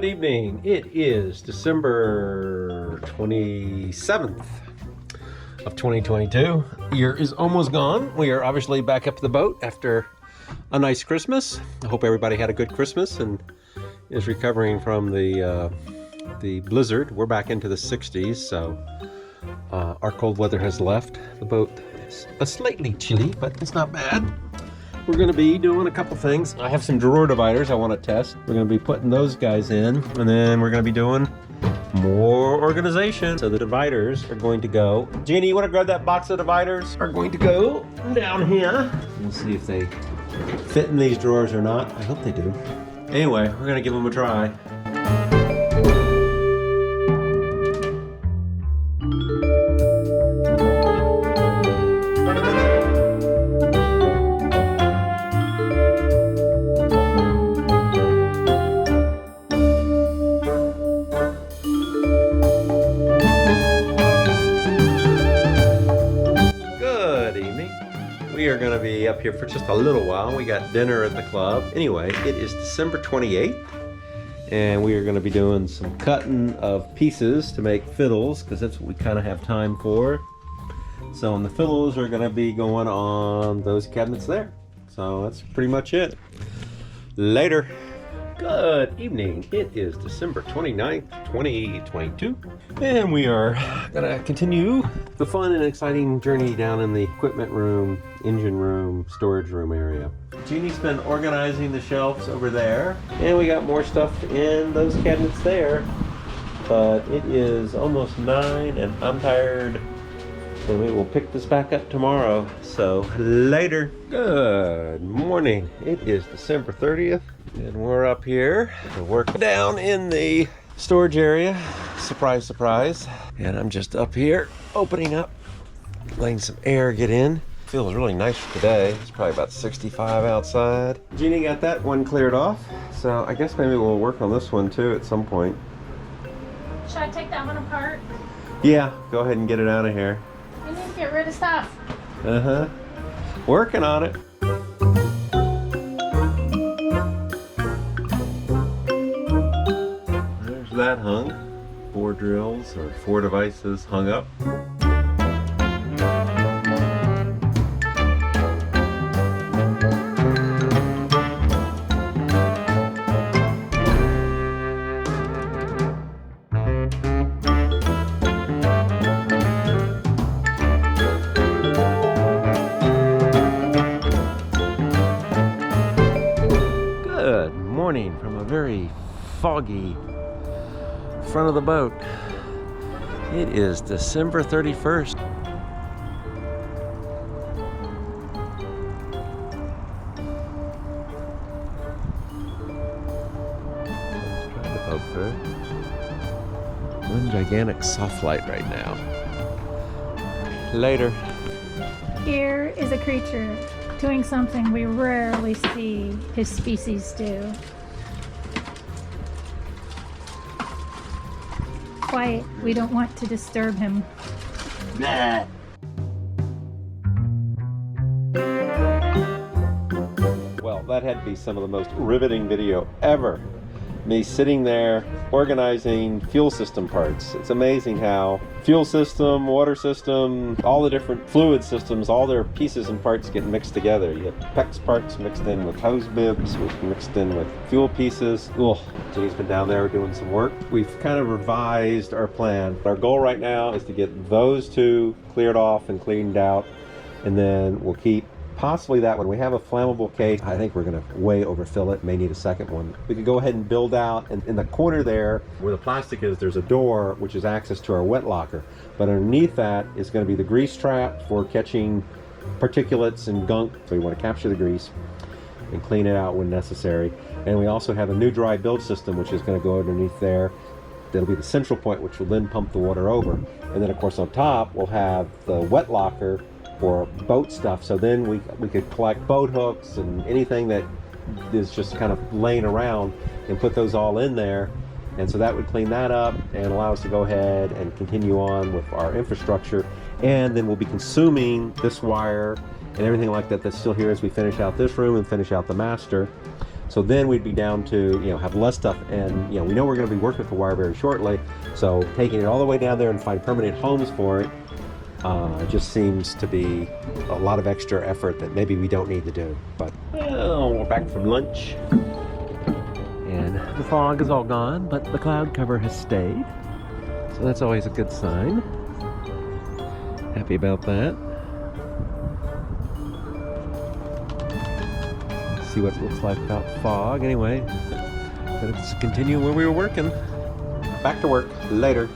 Good evening. It is December 27th of 2022. Year is almost gone. We are obviously back up to the boat after a nice Christmas. I hope everybody had a good Christmas and is recovering from the blizzard. We're back into the 60s, so our cold weather has left. The boat is slightly chilly, but it's not bad. We're going to be doing a couple things. I have some drawer dividers I want to test. We're going to be putting those guys in, and then we're going to be doing more organization. So the dividers are going to go. Jeannie, you want to grab that box of dividers? Are going to go down here. We'll see if they fit in these drawers or not. I hope they do. Anyway, we're going to give them a try. We are going to be up here for just a little while. We got dinner at the club. Anyway, it is December 28th, and we are going to be doing some cutting of pieces to make fiddles, because that's what we kind of have time for. So, and the fiddles are going to be going on those cabinets there. So that's pretty much it. Later. Good evening. It is December 29th, 2022, and we are gonna continue the fun and exciting journey down in the equipment room, engine room, storage room area. Jeannie's been organizing the shelves over there, and we got more stuff in those cabinets there, but it is almost 9 and I'm tired, and we will pick this back up tomorrow. So later. Good morning. It is December 30th. And we're up here to work down in the storage area. Surprise, surprise. And I'm just up here opening up, letting some air get in. Feels really nice today. It's probably about 65 outside. Jeannie got that one cleared off. So I guess maybe we'll work on this one too at some point. Should I take that one apart? Yeah, go ahead and get it out of here. We need to get rid of stuff. Uh-huh. Working on it. That hung. 4 drills or 4 devices hung up. Good morning from a very foggy front of the boat. It is December 31st. Trying to poke through. One gigantic soft light right now. Later. Here is a creature doing something we rarely see his species do. Quiet. We don't want to disturb him. Nah. Well, that had to be some of the most riveting video ever. Me sitting there organizing fuel system parts. It's amazing how fuel system, water system, all the different fluid systems, all their pieces and parts get mixed together. You have PEX parts mixed in with hose bibs, mixed in with fuel pieces. Ugh. Jeannie's been down there doing some work. We've kind of revised our plan. Our goal right now is to get those 2 cleared off and cleaned out, and then we'll keep possibly that one. We have a flammable cage. I think we're going to way overfill it. May need a second one. We could go ahead and build out, and in the corner there where the plastic is, there's a door which is access to our wet locker. But underneath that is going to be the grease trap for catching particulates and gunk. So we want to capture the grease and clean it out when necessary. And we also have a new dry build system which is going to go underneath there. That'll be the central point, which will then pump the water over. And then of course on top we'll have the wet locker for boat stuff. So then we could collect boat hooks and anything that is just kind of laying around and put those all in there. And so that would clean that up and allow us to go ahead and continue on with our infrastructure. And then we'll be consuming this wire and everything like that that's still here as we finish out this room and finish out the master. So then we'd be down to, have less stuff, and we know we're going to be working with the wire very shortly. So taking it all the way down there and find permanent homes for it just seems to be a lot of extra effort that maybe we don't need to do. But we're back from lunch, and the fog is all gone, but the cloud cover has stayed. So that's always a good sign. Happy about that. Let's see what it looks like without fog. Anyway, let's continue where we were working. Back to work later.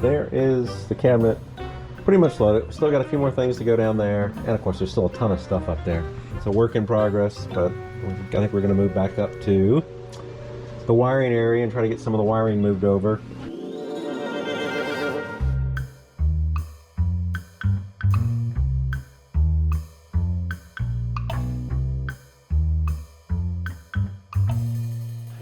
There is the cabinet, pretty much loaded. Still got a few more things to go down there, and of course there's still a ton of stuff up there. It's a work in progress, but I think we're going to move back up to the wiring area and try to get some of the wiring moved over.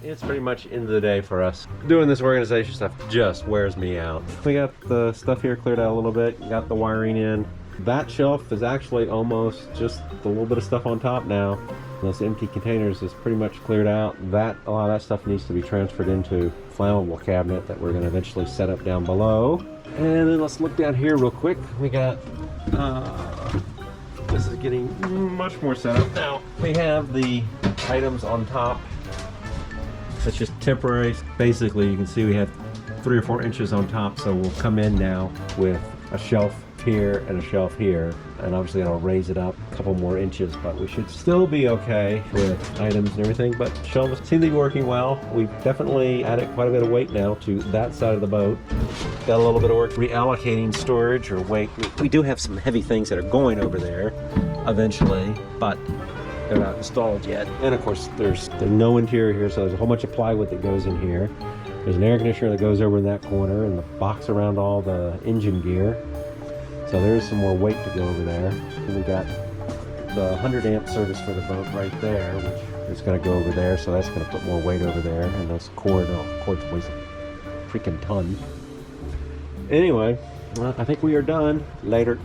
It's pretty much end of the day for us. Doing this organization stuff just wears me out. We got the stuff here cleared out a little bit, got the wiring in. That shelf is actually almost just a little bit of stuff on top now. Those empty containers is pretty much cleared out. A lot of that stuff needs to be transferred into a flammable cabinet that we're going to eventually set up down below. And then let's look down here real quick. We got, this is getting much more set up now. We have the items on top. That's just temporary. Basically, you can see we have 3 or 4 inches on top, so we'll come in now with a shelf here and a shelf here, and obviously I'll raise it up a couple more inches, but we should still be okay with items and everything. But shelves seem to be working well. We've definitely added quite a bit of weight now to that side of the boat. Got a little bit of work reallocating storage or weight. We do have some heavy things that are going over there eventually, but they're not installed yet. And of course, there's no interior here, so there's a whole bunch of plywood that goes in here. There's an air conditioner that goes over in that corner, and the box around all the engine gear. So there's some more weight to go over there. And we got the 100 amp service for the boat right there, which is going to go over there, so that's going to put more weight over there. And those cords weighs a freaking ton. Anyway, I think we are done. Later.